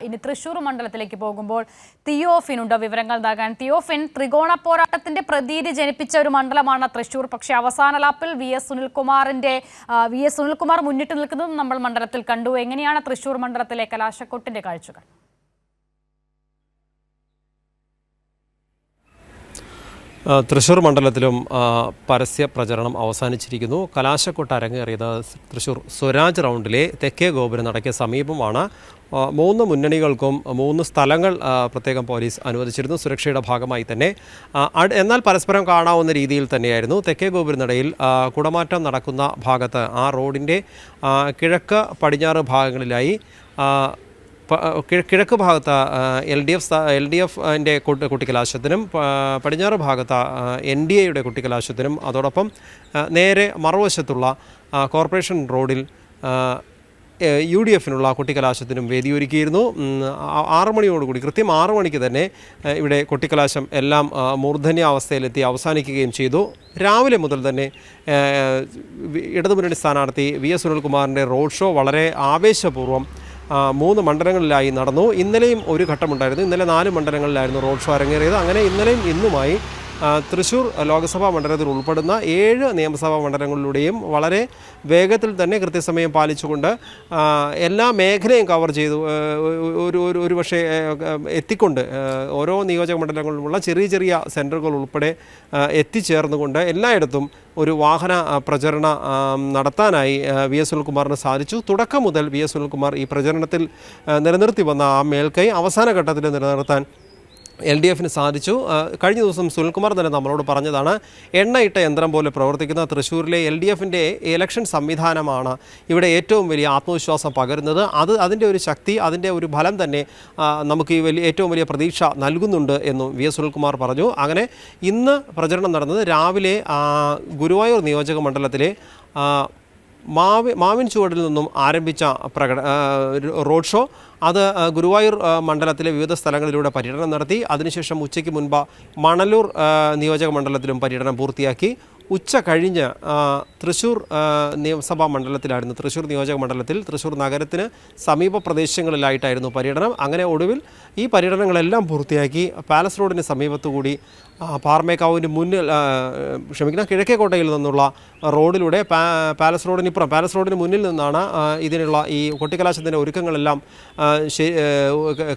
ഇനി തൃശൂർ മണ്ഡലത്തിലേക്ക് പോകുമ്പോൾ തിയോഫിനുണ്ട് വിവരങ്ങൾ നൽകാൻ. തിയോഫിൻ, ത്രികോണ പോരാട്ടത്തിന്റെ പ്രതീതി ജനിപ്പിച്ച ഒരു മണ്ഡലമാണ് തൃശൂർ. പക്ഷേ അവസാന ലാപ്പിൽ വി എസ് സുനിൽകുമാർ മുന്നിട്ട് നിൽക്കുന്നതും നമ്മൾ മണ്ഡലത്തിൽ കണ്ടു. എങ്ങനെയാണ് തൃശൂർ മണ്ഡലത്തിലെ കലാശക്കൊട്ടിന്റെ കാഴ്ചകൾ? തൃശൂർ മണ്ഡലത്തിലും പരസ്യ പ്രചരണം അവസാനിച്ചിരിക്കുന്നു. കലാശക്കൊട്ട് അരങ്ങേറിയത് തൃശൂർ സ്വരാജ് റൗണ്ടിലെ തെക്കേ ഗോപുര നടയ്ക്ക് സമീപമാണ്. 3 മുന്നണികൾക്കും 3 സ്ഥലങ്ങൾ പ്രത്യേകം പോലീസ് അനുവദിച്ചിരുന്നു സുരക്ഷയുടെ ഭാഗമായി തന്നെ. എന്നാൽ പരസ്പരം കാണാവുന്ന രീതിയിൽ തന്നെയായിരുന്നു തെക്കേ ഗോപുരനടയിൽ കുടമാറ്റം നടക്കുന്ന ഭാഗത്ത് ആ റോഡിൻ്റെ കിഴക്ക് പടിഞ്ഞാറ് ഭാഗങ്ങളിലായി കിഴക്ക് ഭാഗത്ത് എൽ ഡി എഫിൻ്റെ കുട്ടിക്കലാശത്തിനും പടിഞ്ഞാറ് ഭാഗത്ത് NDAയുടെ കുട്ടിക്കലാശത്തിനും അതോടൊപ്പം നേരെ മറുവശത്തുള്ള കോർപ്പറേഷൻ റോഡിൽ UDFനുള്ള കുട്ടിക്കലാശത്തിനും വേദിയൊരുക്കിയിരുന്നു. 6 മണിയോടുകൂടി കൃത്യം 6 മണിക്ക് തന്നെ ഇവിടെ കുട്ടിക്കലാശം എല്ലാം മൂർധന്യാവസ്ഥയിലെത്തി അവസാനിക്കുകയും ചെയ്തു. രാവിലെ മുതൽ തന്നെ ഇടതുമുന്നണി സ്ഥാനാർത്ഥി VS സുനിൽകുമാറിൻ്റെ റോഡ് ഷോ വളരെ ആവേശപൂർവ്വം 3 മണ്ഡലങ്ങളിലായി നടന്നു. ഇന്നലെയും ഒരു ഘട്ടമുണ്ടായിരുന്നു. ഇന്നലെ 4 മണ്ഡലങ്ങളിലായിരുന്നു റോഡ് ഷോ അരങ്ങേറിയത്. അങ്ങനെ ഇന്നലെയും ഇന്നുമായി തൃശൂർ ലോക്സഭാ മണ്ഡലത്തിൽ ഉൾപ്പെടുന്ന 7 നിയമസഭാ മണ്ഡലങ്ങളിലൂടെയും വളരെ വേഗത്തിൽ തന്നെ കൃത്യസമയം പാലിച്ചുകൊണ്ട് എല്ലാ മേഖലയും കവർ ചെയ്തു ഒരു പക്ഷേ എത്തിക്കൊണ്ട് ഓരോ നിയോജക മണ്ഡലങ്ങളിലുമുള്ള ചെറിയ ചെറിയ സെൻറ്ററുകൾ ഉൾപ്പെടെ എത്തിച്ചേർന്നുകൊണ്ട് എല്ലായിടത്തും ഒരു വാഹന പ്രചരണ നടത്താനായി VS സുനിൽകുമാറിന് സാധിച്ചു. തുടക്കം മുതൽ VS സുനിൽകുമാർ ഈ പ്രചരണത്തിൽ നിലനിർത്തി വന്ന ആ മേൽക്കൈ അവസാന ഘട്ടത്തിൽ നിലനിർത്താൻ LDFന് സാധിച്ചു. കഴിഞ്ഞ ദിവസം സുനിൽകുമാർ തന്നെ നമ്മളോട് പറഞ്ഞതാണ്, എണ്ണയിട്ട യന്ത്രം പോലെ പ്രവർത്തിക്കുന്ന തൃശ്ശൂരിലെ LDFൻ്റെ ഇലക്ഷൻ സംവിധാനമാണ് ഇവിടെ ഏറ്റവും വലിയ ആത്മവിശ്വാസം പകരുന്നത്. അതിൻ്റെ ഒരു ശക്തി, അതിൻ്റെ ഒരു ഫലം തന്നെ നമുക്ക് ഈ ഏറ്റവും വലിയ പ്രതീക്ഷ നൽകുന്നുണ്ട് എന്നും VS സുനിൽകുമാർ പറഞ്ഞു. അങ്ങനെ ഇന്ന് പ്രചരണം നടന്നത് രാവിലെ ഗുരുവായൂർ നിയോജക മണ്ഡലത്തിലെ മാവിൻ ചുവടിൽ നിന്നും ആരംഭിച്ച റോഡ് ഷോ അത് ഗുരുവായൂർ മണ്ഡലത്തിലെ വിവിധ സ്ഥലങ്ങളിലൂടെ പര്യടനം നടത്തി. അതിനുശേഷം ഉച്ചയ്ക്ക് മുൻപ് മണലൂർ നിയോജക മണ്ഡലത്തിലും പര്യടനം പൂർത്തിയാക്കി. ഉച്ച കഴിഞ്ഞ് തൃശ്ശൂർ നിയമസഭാ മണ്ഡലത്തിലായിരുന്നു, തൃശ്ശൂർ നിയോജക മണ്ഡലത്തിൽ തൃശ്ശൂർ നഗരത്തിന് സമീപ പ്രദേശങ്ങളിലായിട്ടായിരുന്നു പര്യടനം. അങ്ങനെ ഒടുവിൽ ഈ പര്യടനങ്ങളെല്ലാം പൂർത്തിയാക്കി പാലസ് റോഡിന് സമീപത്തുകൂടി പാറമേക്കാവിന് മുന്നിൽ കിഴക്കേക്കോട്ടയിൽ നിന്നുള്ള റോഡിലൂടെ പാലസ് റോഡിന് മുന്നിൽ നിന്നാണ് ഇതിനുള്ള ഈ കൊട്ടിക്കലാശത്തിൻ്റെ ഒരുക്കങ്ങളെല്ലാം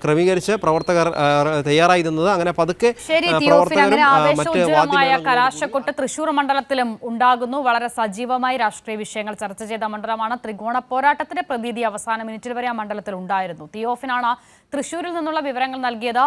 ക്രമീകരിച്ച് പ്രവർത്തകർ തയ്യാറായി നിന്നത്. അങ്ങനെ പതുക്കെ കലാശക്കൊട്ട് തൃശൂർ മണ്ഡലത്തിലും ഉണ്ടാകുന്നു. വളരെ സജീവമായി രാഷ്ട്രീയ വിഷയങ്ങൾ ചർച്ച ചെയ്ത മണ്ഡലമാണ്. ത്രികോണ പോരാട്ടത്തിന്റെ പ്രതീതി അവസാന മിനിറ്റിൽ വരെ ആ മണ്ഡലത്തിൽ ഉണ്ടായിരുന്നു. തിയോഫിനാണ് തൃശൂരിൽ നിന്നുള്ള വിവരങ്ങൾ നൽകിയത്.